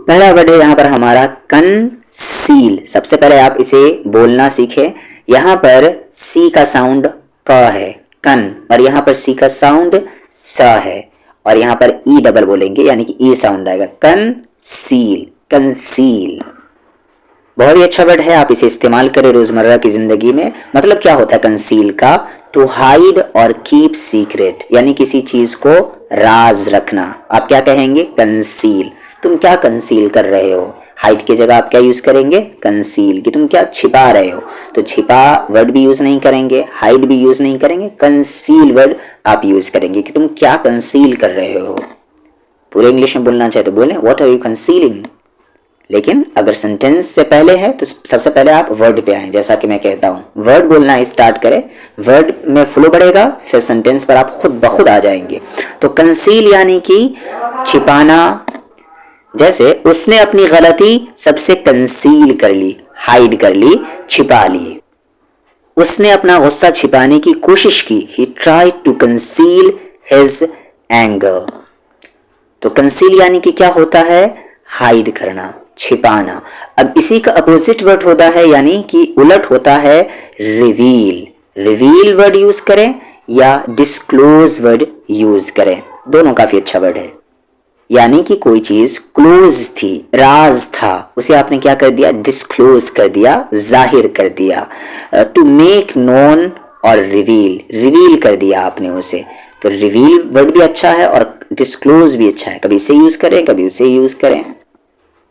पहला वर्ड है यहाँ पर हमारा कंसील। सबसे पहले आप इसे बोलना सीखें। यहाँ पर सी का साउंड क है, कन, और यहाँ पर सी का साउंड स है, और यहाँ पर ई डबल बोलेंगे यानी कि ई साउंड आएगा, कंसील, कंसील। बहुत ही अच्छा वर्ड है, आप इसे इस्तेमाल करें रोजमर्रा की जिंदगी में। मतलब क्या होता है कंसील का? टू हाइड और कीप सीक्रेट, यानी किसी चीज को राज रखना। आप क्या कहेंगे? कंसील। तुम क्या कंसील कर रहे हो? हाइड की जगह आप क्या यूज करेंगे? कंसील, कि तुम क्या छिपा रहे हो। तो छिपा वर्ड भी यूज नहीं करेंगे, हाइड भी यूज नहीं करेंगे, कंसील वर्ड आप यूज करेंगे कि तुम क्या कंसील कर रहे हो। पूरे इंग्लिश में बोलना चाहे तो बोलें व्हाट आर यू कंसीलिंग। लेकिन अगर सेंटेंस से पहले है तो सबसे पहले आप वर्ड पे आए। जैसा कि मैं कहता हूं, वर्ड बोलना स्टार्ट करें, वर्ड में फ्लो बढ़ेगा, फिर सेंटेंस पर आप खुद ब खुद आ जाएंगे। तो कंसील यानी कि छिपाना। जैसे उसने अपनी गलती सबसे कंसील कर ली, हाइड कर ली, छिपा ली। उसने अपना गुस्सा छिपाने की कोशिश की, he tried to conceal his anger। तो कंसील यानी कि क्या होता है? हाइड करना, छिपाना। अब इसी का अपोजिट वर्ड होता है, यानी कि उलट होता है, रिवील। रिवील वर्ड यूज करें या डिस्क्लोज वर्ड यूज करें, दोनों काफी अच्छा वर्ड है। यानी कि कोई चीज क्लोज थी, राज था, उसे आपने क्या कर दिया? डिस्क्लोज कर दिया, जाहिर कर दिया। टू मेक नोन और रिवील, रिवील कर दिया आपने उसे। तो रिवील वर्ड भी अच्छा है और डिस्क्लोज भी अच्छा है। कभी इसे यूज करें, कभी उसे यूज करें।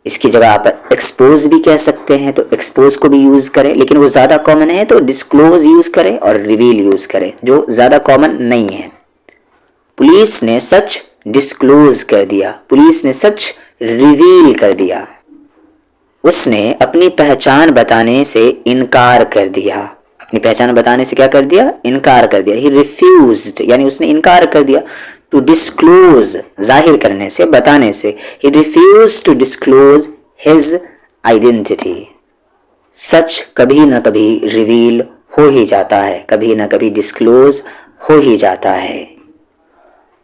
इसकी जगह आप एक्सपोज भी कह सकते हैं, तो एक्सपोज को भी यूज करें, लेकिन वो ज्यादा कॉमन है तो डिस्क्लोज यूज करें और रिवील यूज करें, जो ज्यादा कॉमन नहीं है। पुलिस ने सच डिस्क्लोज कर दिया, पुलिस ने सच रिवील कर दिया। उसने अपनी पहचान बताने से इनकार कर दिया। अपनी पहचान बताने से क्या कर दिया? इनकार कर दिया। ही रिफ्यूज्ड, यानी उसने इनकार कर दिया। टू डिस्क्लोज, जाहिर करने से, बताने से। He refuse to disclose his identity. सच कभी ना कभी रिवील हो ही जाता है, कभी ना कभी डिस्क्लोज हो ही जाता है।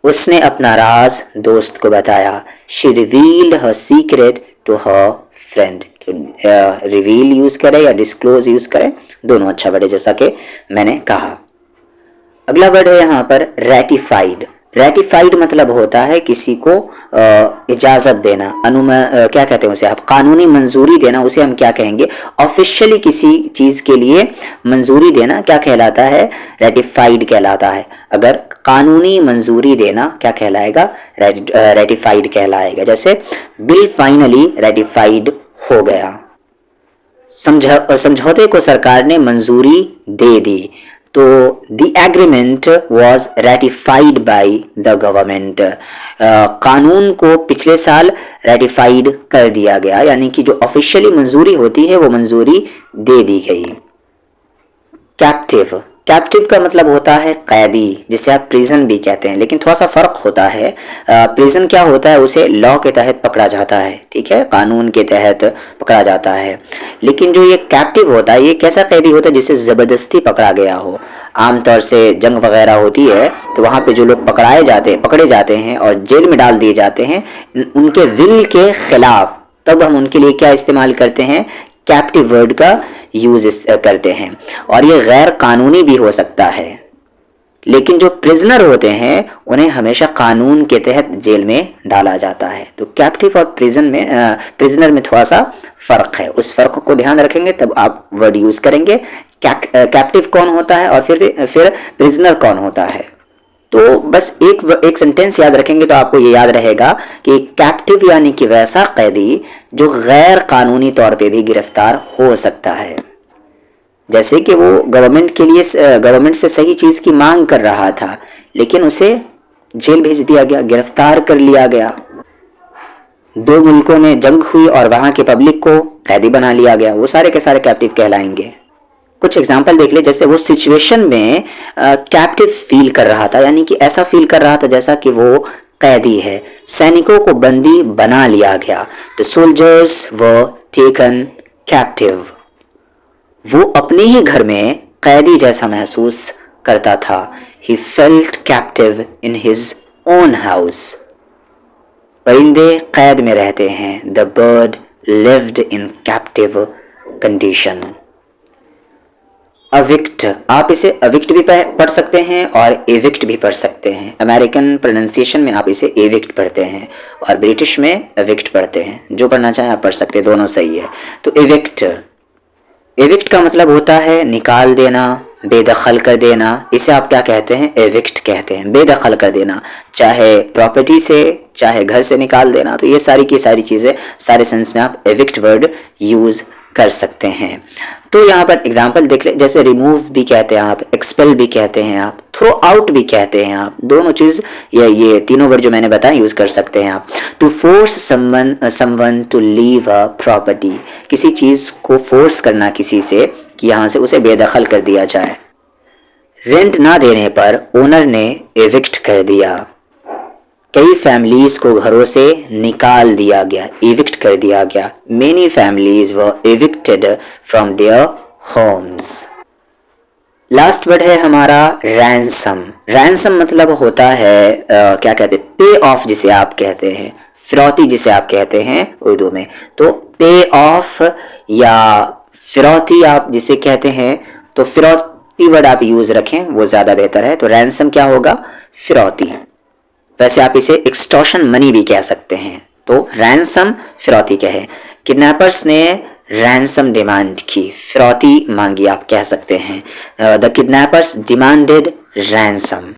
उसने अपना राज दोस्त को बताया। She revealed her secret to her friend. Reveal use करें या डिस्क्लोज यूज करें, दोनों अच्छा वर्ड है, जैसा कि मैंने कहा। अगला वर्ड है यहाँ पर रेटिफाइड। रेटिफाइड मतलब होता है किसी को इजाजत देना, क्या कहते हैं उसे आप? कानूनी मंजूरी देना, उसे हम क्या कहेंगे? ऑफिशियली किसी चीज के लिए मंजूरी देना क्या कहलाता है? रेटिफाइड कहलाता है। अगर कानूनी मंजूरी देना क्या कहलाएगा? रेटिफाइड कहलाएगा। जैसे बिल फाइनली रेटिफाइड हो गया। समझौते को सरकार ने मंजूरी दे दी। तो the agreement was ratified by the government. कानून को पिछले साल रेटिफाइड कर दिया गया, यानी कि जो ऑफिशियली मंजूरी होती है वो मंजूरी दे दी गई। कैप्टिव, कैप्टिव का मतलब होता है कैदी, जिसे आप प्रिजन भी कहते हैं, लेकिन थोड़ा सा फर्क होता है। प्रिजन क्या होता है? उसे लॉ के तहत पकड़ा जाता है, ठीक है, कानून के तहत पकड़ा जाता है। लेकिन जो ये कैप्टिव होता है, ये कैसा कैदी होता है? जिसे जबरदस्ती पकड़ा गया हो। आमतौर से जंग वगैरह होती है तो वहां पे जो लोग पकड़े जाते हैं और जेल में डाल दिए जाते हैं उनके विल के खिलाफ, तब हम उनके लिए क्या इस्तेमाल करते हैं? कैप्टिव वर्ड का यूज करते हैं। और ये गैर कानूनी भी हो सकता है, लेकिन जो प्रिजनर होते हैं उन्हें हमेशा कानून के तहत जेल में डाला जाता है। तो कैप्टिव और प्रिजनर में थोड़ा सा फर्क है, उस फर्क को ध्यान रखेंगे तब आप वर्ड यूज करेंगे। कैप्टिव कौन होता है और फिर प्रिजनर कौन होता है। तो बस एक सेंटेंस याद रखेंगे तो आपको ये याद रहेगा कि कैप्टिव यानी कि वैसा कैदी जो गैर कानूनी तौर पे भी गिरफ्तार हो सकता है। जैसे कि वो गवर्नमेंट से सही चीज की मांग कर रहा था, लेकिन उसे जेल भेज दिया गया, गिरफ्तार कर लिया गया। दो मुल्कों में जंग हुई और वहां के पब्लिक को कैदी बना लिया गया, वो सारे के सारे कैप्टिव कहलाएंगे। कुछ एग्जाम्पल देख ले। जैसे वो सिचुएशन में कैप्टिव फील कर रहा था, यानी कि ऐसा फील कर रहा था जैसा कि वो कैदी है। सैनिकों को बंदी बना लिया गया। The soldiers were taken captive. वो अपने ही घर में कैदी जैसा महसूस करता था। He felt captive in his own house। परिंदे कैद में रहते हैं। The bird lived in captive condition. अविक्ट, आप इसे अविक्ट भी पढ़ सकते हैं और एविक्ट भी पढ़ सकते हैं। अमेरिकन प्रोनाउंसिएशन में आप इसे एविक्ट पढ़ते हैं और ब्रिटिश में अविक्ट पढ़ते हैं। जो पढ़ना चाहें आप पढ़ सकते हैं, दोनों सही है। तो एविक्ट, एविक्ट का मतलब होता है निकाल देना, बेदखल कर देना। इसे आप क्या कहते हैं? एविक्ट कहते हैं। बेदखल कर देना, चाहे प्रॉपर्टी से चाहे घर से निकाल देना। तो ये सारी की सारी चीज़ें, सारे सेंस में आप एविक्ट वर्ड यूज़ कर सकते हैं। तो यहाँ पर एग्जाम्पल देख ले, जैसे रिमूव भी कहते हैं आप, एक्सपेल भी कहते हैं आप, थ्रो आउट भी कहते हैं आप। दोनों चीज़ ये तीनों वर्ड जो मैंने बताया यूज़ कर सकते हैं आप। To force someone to leave a property, किसी चीज़ को फोर्स करना किसी से कि यहाँ से उसे बेदखल कर दिया जाए। रेंट ना देने पर ओनर ने एविक्ट कर दिया। कई फैमिलीज को घरों से निकाल दिया गया, एविक्ट कर दिया गया। Many families were evicted from their homes. Last word है हमारा रैंसम। रैंसम मतलब होता है क्या कहते हैं? पे ऑफ जिसे आप कहते हैं, फिरौती जिसे आप कहते हैं उर्दू में। तो पे ऑफ या फिरौती आप जिसे कहते हैं, तो फिरौती वर्ड आप यूज रखें, वो ज्यादा बेहतर है। तो रैंसम क्या होगा? फिरौती। वैसे आप इसे एक्सटॉर्शन मनी भी कह सकते हैं। तो रैंसम फिरौती कहे। किडनैपर्स ने रैंसम डिमांड की, फिरौती मांगी आप कह सकते हैं। The kidnappers demanded ransom.